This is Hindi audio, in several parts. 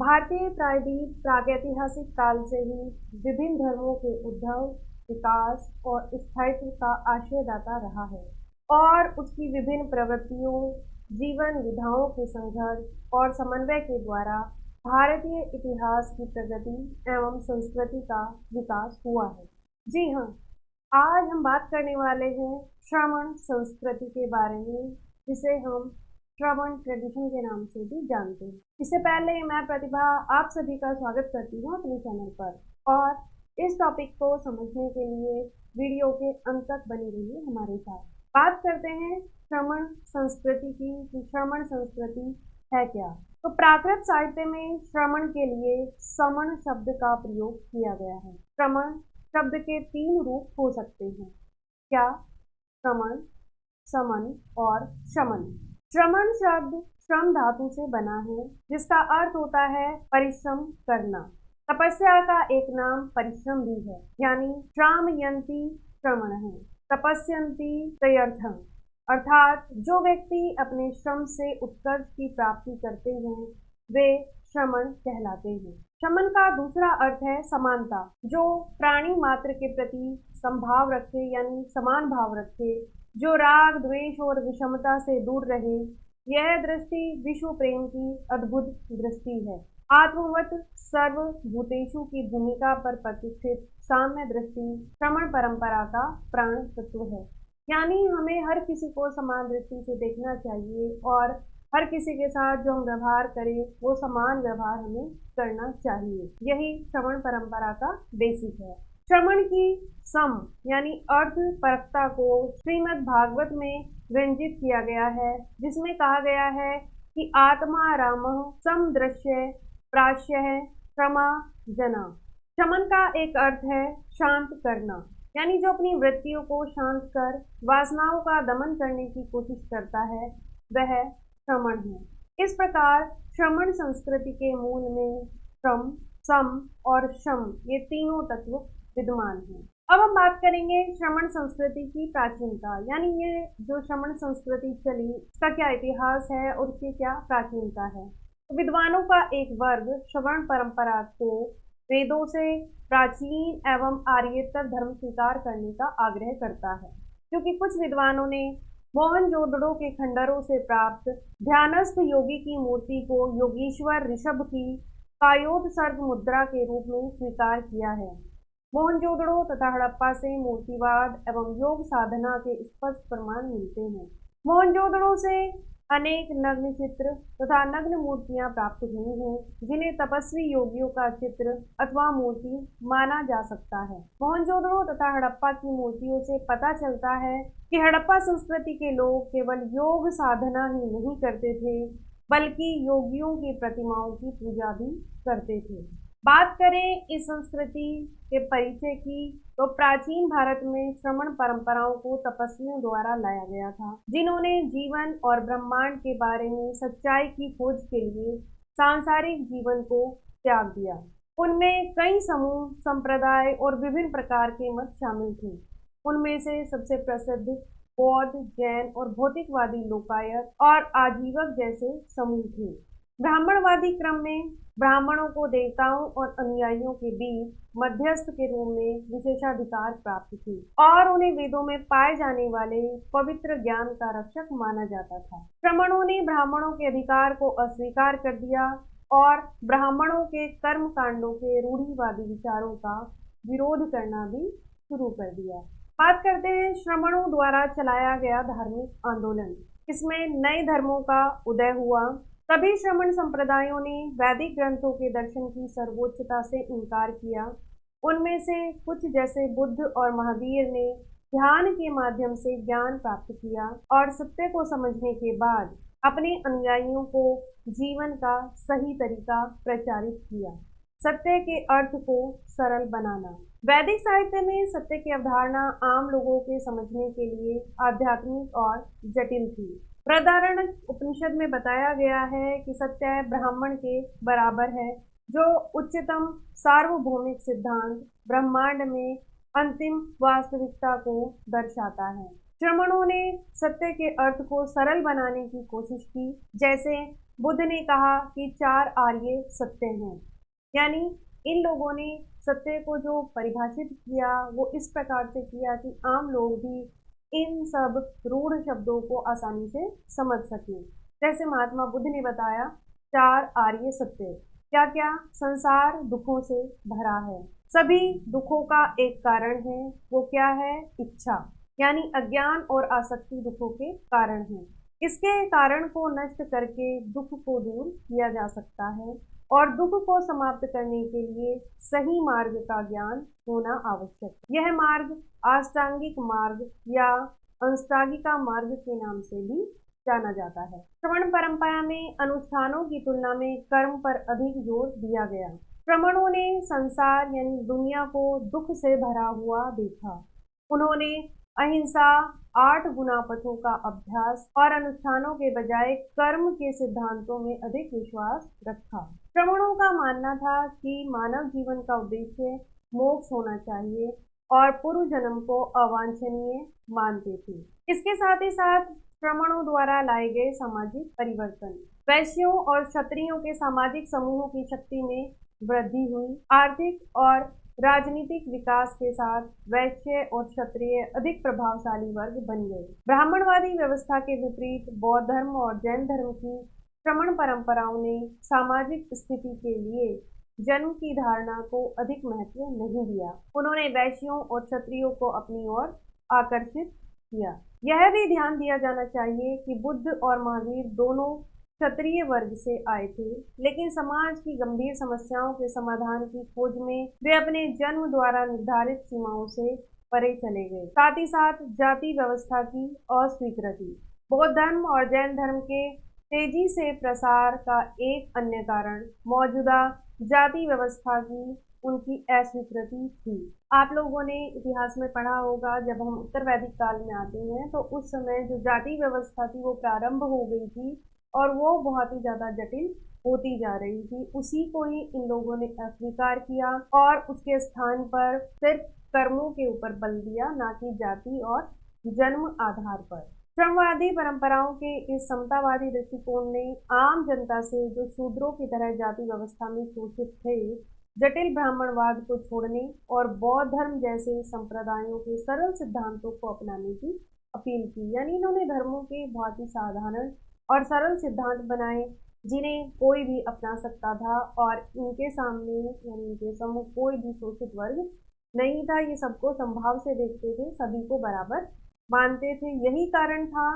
भारतीय प्रायद्वीप प्रागैतिहासिक काल से ही विभिन्न धर्मों के उद्भव, विकास और स्थायित्व का आश्रयदाता रहा है और उसकी विभिन्न प्रवृत्तियों, जीवन विधाओं के संघर्ष और समन्वय के द्वारा भारतीय इतिहास की प्रगति एवं संस्कृति का विकास हुआ है। जी हाँ, आज हम बात करने वाले हैं श्रमण संस्कृति के बारे में, जिसे हम श्रवण ट्रेडिशन के नाम से भी जानते हैं। इससे पहले मैं प्रतिभा आप सभी का स्वागत करती हूँ अपने चैनल पर, और इस टॉपिक को समझने के लिए वीडियो के अंत तक बनी रहिए हमारे साथ। बात करते हैं श्रमण संस्कृति की कि श्रमण संस्कृति है क्या। तो प्राकृत साहित्य में श्रमण के लिए समण शब्द का प्रयोग किया गया है। श्रमण शब्द के 3 रूप हो सकते हैं। क्या? श्रमण, समन और शमन। श्रमण शब्द श्रम धातु से बना है, जिसका अर्थ होता है परिश्रम करना। तपस्या का एक नाम परिश्रम भी है, यानी श्रामयन्ति श्रमण है, तपस्यन्ति तयर्थम, अर्थात जो व्यक्ति अपने श्रम से उत्कर्ष की प्राप्ति करते हैं वे श्रमण कहलाते हैं। शमन का दूसरा अर्थ है समानता, जो प्राणी मात्र के प्रति समभाव रखे यानी समान भाव रखे, जो राग द्वेष और विषमता से दूर रहे। यह दृष्टि विश्व प्रेम की अद्भुत दृष्टि है। आत्मवत सर्वभूतेषु की भूमिका पर प्रतिष्ठित साम्य दृष्टि श्रमण परंपरा का प्राण तत्व है। यानी हमें हर किसी को समान दृष्टि से देखना चाहिए और हर किसी के साथ जो हम व्यवहार करें वो समान व्यवहार हमें करना चाहिए। यही श्रमण परंपरा का बेसिक है। श्रमण की सम यानी अर्थ परकता को श्रीमद् भागवत में व्यंजित किया गया है, जिसमें कहा गया है कि आत्मा रामः समदृश्य प्राश्य क्षमा जना। शमन का एक अर्थ है शांत करना, यानी जो अपनी वृत्तियों को शांत कर वासनाओं का दमन करने की कोशिश करता है वह श्रमण है। इस प्रकार श्रमण संस्कृति के मूल में श्रम, सम और शम ये तीनों तत्व विद्यमान हैं। अब हम बात करेंगे श्रमण संस्कृति की प्राचीनता, यानी ये जो श्रमण संस्कृति चली इसका क्या इतिहास है और उसकी क्या प्राचीनता है। तो विद्वानों का एक वर्ग श्रवण परंपरा को वेदों से प्राचीन एवं आर्येतर धर्म स्वीकार करने का आग्रह करता है, क्योंकि कुछ विद्वानों ने मोहनजोदड़ो के खंडरों से प्राप्त ध्यानस्थ योगी की मूर्ति को योगीश्वर ऋषभ की कायोत्सर्ग मुद्रा के रूप में स्वीकार किया है। मोहनजोदड़ो तथा हड़प्पा से मूर्तिवाद एवं योग साधना के स्पष्ट प्रमाण मिलते हैं। मोहनजोदड़ो से अनेक नग्न चित्र तथा नग्न मूर्तियां प्राप्त हुई हैं, जिन्हें तपस्वी योगियों का चित्र अथवा मूर्ति माना जा सकता है। मोहनजोदड़ो तथा हड़प्पा की मूर्तियों से पता चलता है कि हड़प्पा संस्कृति के लोग केवल योग साधना ही नहीं करते थे, बल्कि योगियों की प्रतिमाओं की पूजा भी करते थे। बात करें इस संस्कृति के परिचय की, तो प्राचीन भारत में श्रमण परंपराओं को तपस्वियों द्वारा लाया गया था, जिन्होंने जीवन और ब्रह्मांड के बारे में सच्चाई की खोज के लिए सांसारिक जीवन को त्याग दिया। उनमें कई समूह, संप्रदाय और विभिन्न प्रकार के मत शामिल थे। उनमें से सबसे प्रसिद्ध बौद्ध, जैन और भौतिकवादी लोकायत और आजीवक जैसे समूह थे। ब्राह्मणवादी क्रम में ब्राह्मणों को देवताओं और अनुयायियों के बीच मध्यस्थ के रूप में विशेषाधिकार प्राप्त थी और उन्हें वेदों में पाए जाने वाले पवित्र ज्ञान का रक्षक माना जाता था। श्रमणों ने ब्राह्मणों के अधिकार को अस्वीकार कर दिया और ब्राह्मणों के कर्म कांडों के रूढ़िवादी विचारों का विरोध करना भी शुरू कर दिया। बात करते हैं श्रमणों द्वारा चलाया गया धार्मिक आंदोलन। इसमें नए धर्मों का उदय हुआ। सभी श्रमण संप्रदायों ने वैदिक ग्रंथों के दर्शन की सर्वोच्चता से इनकार किया। उनमें से कुछ जैसे बुद्ध और महावीर ने ध्यान के माध्यम से ज्ञान प्राप्त किया और सत्य को समझने के बाद अपने अनुयायियों को जीवन का सही तरीका प्रचारित किया। सत्य के अर्थ को सरल बनाना। वैदिक साहित्य में सत्य की अवधारणा आम लोगों के समझने के लिए आध्यात्मिक और जटिल थी। बृहदारण्यक उपनिषद में बताया गया है कि सत्य ब्राह्मण के बराबर है, जो उच्चतम सार्वभौमिक सिद्धांत ब्रह्मांड में अंतिम वास्तविकता को दर्शाता है। श्रमणों ने सत्य के अर्थ को सरल बनाने की कोशिश की। जैसे बुद्ध ने कहा कि 4 आर्य सत्य हैं, यानी इन लोगों ने सत्य को जो परिभाषित किया वो इस प्रकार से किया कि आम लोग भी इन सब रूढ़ शब्दों को आसानी से समझ सकें। जैसे महात्मा बुद्ध ने बताया 4 आर्य सत्य। क्या क्या? संसार दुखों से भरा है, सभी दुखों का एक कारण है। वो क्या है? इच्छा, यानी अज्ञान और आसक्ति दुखों के कारण है। इसके कारण को नष्ट करके दुख को दूर किया जा सकता है, और दुख को समाप्त करने के लिए सही मार्ग का ज्ञान होना आवश्यक है। यह मार्ग अष्टांगिक मार्ग या अष्टांगिका मार्ग के नाम से भी जाना जाता है। श्रवण परंपरा में अनुष्ठानों की तुलना में कर्म पर अधिक जोर दिया गया। श्रमणों ने संसार यानी दुनिया को दुख से भरा हुआ देखा। उन्होंने अहिंसा, 8 गुणापथों का अभ्यास और अनुष्ठानों के बजाय कर्म के सिद्धांतों में अधिक विश्वास रखा। श्रमणों का मानना था कि मानव जीवन का उद्देश्य मोक्ष होना चाहिए और पूर्व जन्म को अवांछनीय मानते थे। इसके साथ ही साथ श्रमणों द्वारा लाए गए सामाजिक परिवर्तन, वैश्यों और क्षत्रियों के सामाजिक समूहों की शक्ति में वृद्धि हुई। आर्थिक और राजनीतिक विकास के साथ वैश्य और क्षत्रिय अधिक प्रभावशाली वर्ग बन गए। ब्राह्मणवादी व्यवस्था के विपरीत बौद्ध धर्म और जैन धर्म की श्रमण परंपराओं ने सामाजिक स्थिति के लिए जन्म की धारणा को अधिक महत्व नहीं दिया। उन्होंने वैश्यों और क्षत्रियों को अपनी ओर आकर्षित किया। यह भी ध्यान दिया जाना चाहिए कि बुद्ध और महावीर दोनों क्षत्रिय वर्ग से आए थे, लेकिन समाज की गंभीर समस्याओं के समाधान की खोज में वे अपने जन्म द्वारा निर्धारित सीमाओं से परे चले गए। साथ ही साथ जाति व्यवस्था की अस्वीकृति, बौद्ध धर्म और जैन धर्म के तेजी से प्रसार का एक अन्य कारण मौजूदा जाति व्यवस्था की उनकी अस्वीकृति थी। आप लोगों ने इतिहास में पढ़ा होगा, जब हम उत्तर वैदिक काल में आते हैं तो उस समय जो जाति व्यवस्था थी वो प्रारंभ हो गई थी और वो बहुत ही ज़्यादा जटिल होती जा रही थी। उसी को ही इन लोगों ने अस्वीकार किया और उसके स्थान पर सिर्फ कर्मों के ऊपर बल दिया, ना कि जाति और जन्म आधार पर। श्रमवादी परंपराओं के इस समतावादी दृष्टिकोण ने आम जनता से जो शूद्रों की तरह जाति व्यवस्था में शोषित थे, जटिल ब्राह्मणवाद को छोड़ने और बौद्ध धर्म जैसे संप्रदायों के सरल सिद्धांतों को अपनाने की अपील की। यानी इन्होंने धर्मों के बहुत ही साधारण और सरल सिद्धांत बनाए जिन्हें कोई भी अपना सकता था, और इनके सामने यानी इनके सम्मुख कोई भी शोषित वर्ग नहीं था। ये सबको समभाव से देखते थे, सभी को बराबर मानते थे। यही कारण था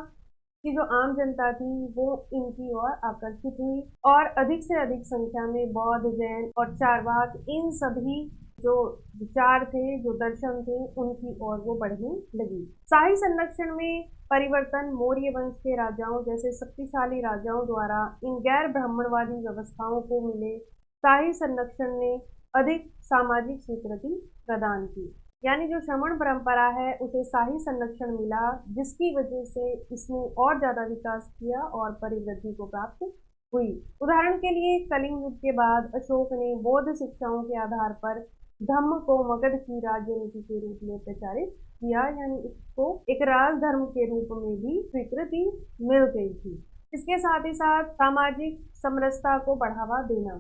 कि जो आम जनता थी वो इनकी ओर आकर्षित हुई और अधिक से अधिक संख्या में बौद्ध, जैन और चारवाक, इन सभी जो विचार थे, जो दर्शन थे, उनकी ओर वो बढ़ने लगी। शाही संरक्षण में परिवर्तन मौर्य वंश के राजाओं जैसे शक्तिशाली राजाओं द्वारा इन गैर ब्राह्मणवादी व्यवस्थाओं को मिले शाही संरक्षण ने अधिक सामाजिक स्वीकृति प्रदान की। यानी जो श्रमण परंपरा है उसे शाही संरक्षण मिला, जिसकी वजह से इसने और ज्यादा विकास किया और परिवृद्धि को प्राप्त हुई। उदाहरण के लिए कलिंग युग के बाद अशोक ने बौद्ध शिक्षाओं के आधार पर धम्म को मगध की राजनीति के रूप में प्रचारित किया, यानी इसको एक राजधर्म के रूप में भी स्वीकृति मिल गई थी। इसके साथ ही साथ सामाजिक समरसता को बढ़ावा देना।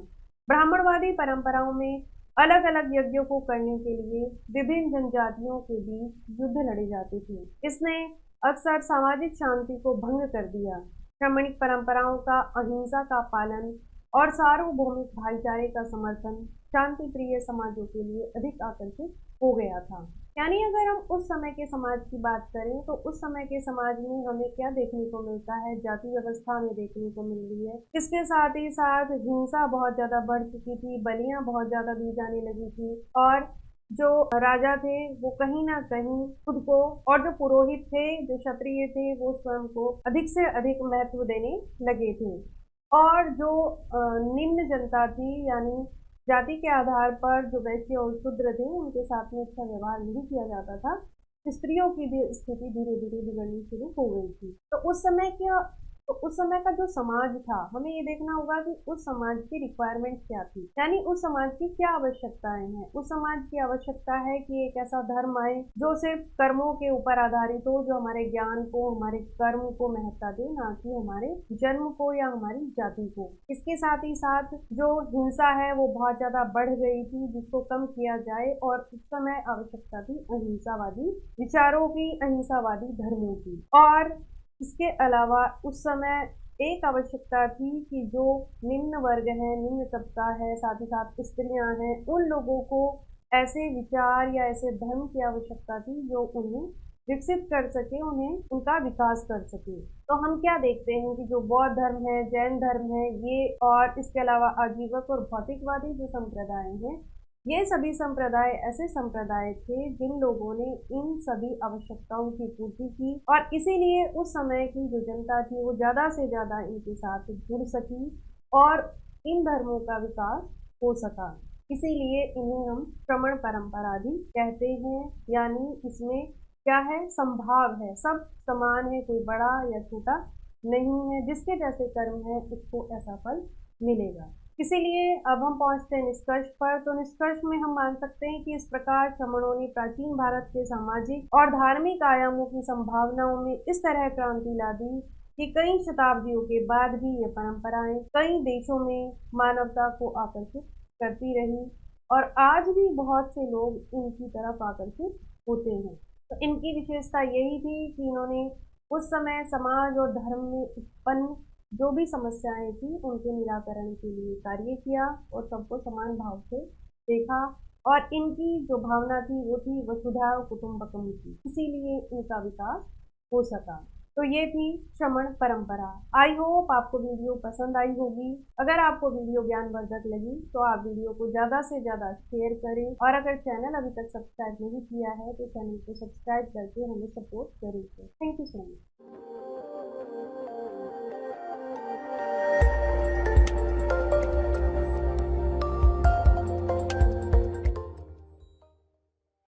ब्राह्मणवादी परंपराओं में अलग अलग यज्ञों को करने के लिए विभिन्न जनजातियों के बीच युद्ध लड़े जाते थे। इसने अक्सर सामाजिक शांति को भंग कर दिया। श्रमणिक परंपराओं का अहिंसा का पालन और सार्वभौमिक भाईचारे का समर्थन शांति प्रिय समाजों के लिए अधिक आकर्षित हो गया था। यानी अगर हम उस समय के समाज की बात करें तो उस समय के समाज में हमें क्या देखने को मिलता है? जाति व्यवस्था हमें देखने को मिल रही है। इसके साथ ही साथ हिंसा बहुत ज्यादा बढ़ चुकी थी, बलियां बहुत ज्यादा दी जाने लगी थी, और जो राजा थे वो कहीं ना कहीं खुद को, और जो पुरोहित थे, जो क्षत्रिय थे, वो स्वयं को अधिक से अधिक महत्व देने लगे थे। और जो निम्न जनता थी, यानी जाति के आधार पर जो वैश्य और शूद्र थे, उनके साथ में अच्छा व्यवहार नहीं किया जाता था। स्त्रियों की भी स्थिति धीरे धीरे बिगड़नी शुरू हो गई थी। तो उस समय तो उस समय का जो समाज था, हमें ये देखना होगा कि उस समाज की रिक्वायरमेंट क्या थी, यानी उस समाज की क्या आवश्यकताएं हैं। उस समाज की आवश्यकता है कि एक ऐसा धर्म आए जो सिर्फ कर्मों के ऊपर आधारित हो, जो हमारे ज्ञान को, हमारे कर्म को महत्ता दे, ना कि हमारे जन्म को या हमारी जाति को। इसके साथ ही साथ जो हिंसा है वो बहुत ज्यादा बढ़ गई थी, जिसको कम किया जाए, और उस समय आवश्यकता थी अहिंसावादी विचारों की, अहिंसावादी धर्मों की। और इसके अलावा उस समय एक आवश्यकता थी कि जो निम्न वर्ग है, निम्न तबका है, साथ ही साथ स्त्रियां हैं, उन लोगों को ऐसे विचार या ऐसे धर्म की आवश्यकता थी जो उन्हें विकसित कर सके, उन्हें उनका विकास कर सके। तो हम क्या देखते हैं कि जो बौद्ध धर्म है, जैन धर्म है, ये और इसके अलावा आजीवक और भौतिकवादी जो संप्रदाय हैं, ये सभी संप्रदाय ऐसे संप्रदाय थे जिन लोगों ने इन सभी आवश्यकताओं की पूर्ति की, और इसीलिए उस समय की जो जनता थी वो ज्यादा से ज्यादा इनके साथ जुड़ सकी और इन धर्मों का विकास हो सका। इसीलिए इन्हें हम श्रमण परंपरा भी कहते हैं। यानी इसमें क्या है, संभाव है, सब समान है, कोई बड़ा या छोटा नहीं है, जिसके जैसे कर्म है उसको ऐसा फल मिलेगा। इसीलिए अब हम पहुंचते हैं निष्कर्ष पर। तो निष्कर्ष में हम मान सकते हैं कि इस प्रकार श्रमणों ने प्राचीन भारत के सामाजिक और धार्मिक आयामों की संभावनाओं में इस तरह क्रांति ला दी कि कई शताब्दियों के बाद भी ये परंपराएं कई देशों में मानवता को आकर्षित करती रही, और आज भी बहुत से लोग इनकी तरफ आकर्षित होते हैं। तो इनकी विशेषता यही थी कि इन्होंने उस समय समाज और धर्म में उत्पन्न जो भी समस्याएं थी उनके निराकरण के लिए कार्य किया और सबको समान भाव से देखा। और इनकी जो भावना थी वो थी वसुधैव कुटुंबकम की, इसीलिए इनका विकास हो सका। तो ये थी श्रमण परंपरा। आई होप आपको वीडियो पसंद आई होगी। अगर आपको वीडियो ज्ञानवर्धक लगी तो आप वीडियो को ज़्यादा से ज़्यादा शेयर करें, और अगर चैनल अभी तक सब्सक्राइब नहीं किया है तो चैनल को सब्सक्राइब करके हमें सपोर्ट जरूर करें। Thank you so much.